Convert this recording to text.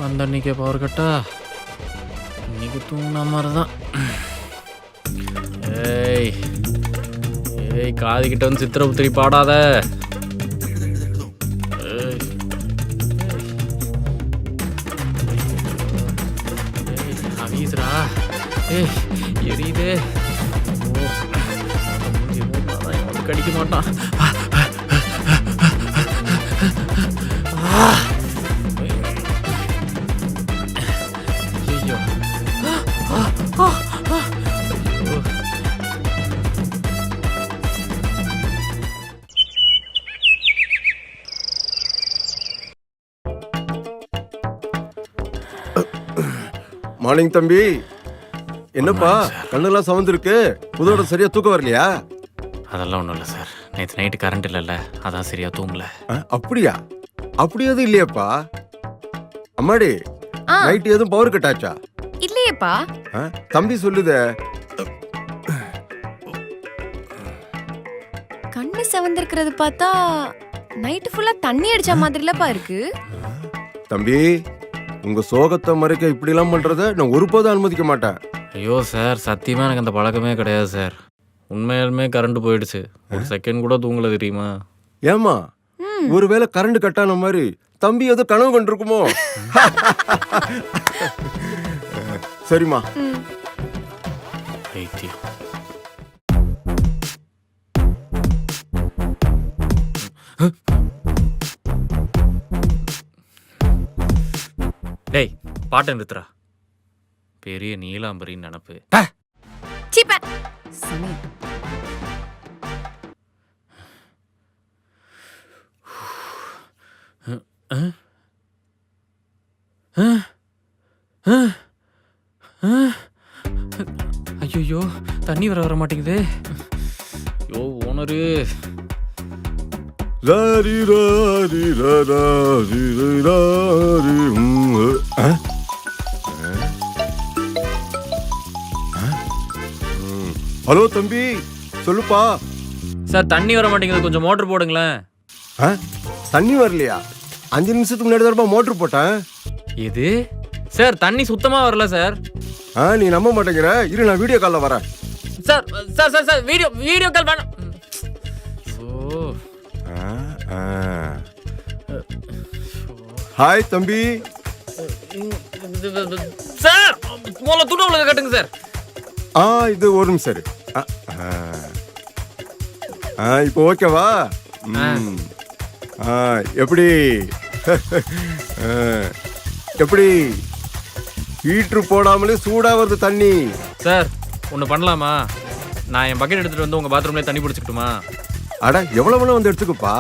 அந்த அன்னைக்கே பவர் கட்டா இன்னைக்கு தூங்கின மாதிரி தான். ஏய் ஏய், காதுகிட்ட வந்து சித்திரபுத்திரி பாடாத. அவீசரா ஏய் எரியுதே. கடிக்க மாட்டான். ஐயோ மார்னிங் தம்பி. என்னப்பா கண்ணெல்லாம் சவந்திருக்கு, புதோட சரியா தூக்கம் வரலையா? அதெல்லாம் ஒன்றும் இல்லை சார், நேற்று நைட்டு கரண்ட் இல்லைல்ல, அதான் சரியா தூங்கல. அப்படியா? அப்படி எதுவும் இல்லையாப்பா? அம்மாடி நைட் எதுவும் பவர் கட் ஆச்சா? இல்லையேப்பா. தம்பி சொல்லுதே. கண்ணு செவந்திருக்கிறது பார்த்தா நைட் ஃபுல்லா தண்ணி அடிச்ச மாதிரிலப்பா இருக்கு. தம்பி, உங்க சோகத்தை மறைக்க இப்படி எல்லாம் பண்றத நான் ஒருபோதும் அனுமதிக்க மாட்டேன். ஐயோ சார், சத்தியமாக எனக்கு அந்த பழக்கமே கிடையாது சார். உண்மையாலுமே கரண்ட் போயிடுச்சு, ஒரு செகண்ட் கூட தூங்கல தெரியுமா? ஏமா ஒருவேளை கரண்ட் கட்டான மாதிரி தம்பி ஏதோ கனவு கண்டிருக்குமோ? சரிம்மா. வைத்தியம். டேய் பாட்டை நிறுத்துறா. பெரிய நீலாம்பரின்னு நினப்பு. சீப்ப ஐயோ தண்ணி வர மாட்டேங்குது. ஐயோ ஓனரு. ஹலோ தம்பி, சொல்லுப்பா. சார் தண்ணி வர மாட்டேங்குது, கொஞ்சம் மோட்டர் போடுங்களேன். தண்ணி வரலையா? 5 நிமிஷத்துக்கு முன்னாடி தான் மோட்டர் போட்டேன். இது சார் தண்ணி சுத்தமா வரல சார். நீ நம்ப மாட்டேங்கிற, இரு நான் வீடியோ கால்ல வரேன். Sir sir sir sir video call வேணாம். ஹாய் தம்பி. சார் முதல்ல துணி உள்ள கட்டுங்க சார். இது ஒரு நிமிஷம் சரி. இப்போ ஓகேவா? எப்படி எப்படி ஹீட்ரு போடாமலே சூடா வருது தண்ணி. சார் ஒன்று பண்ணலாமா? நான் என் பக்கெட் எடுத்துட்டு வந்து உங்க பாத்ரூம்லேயே தண்ணி பிடிச்சிக்கிட்டுமா? அட எவ்வளவு வந்து எடுத்துக்கப்பா.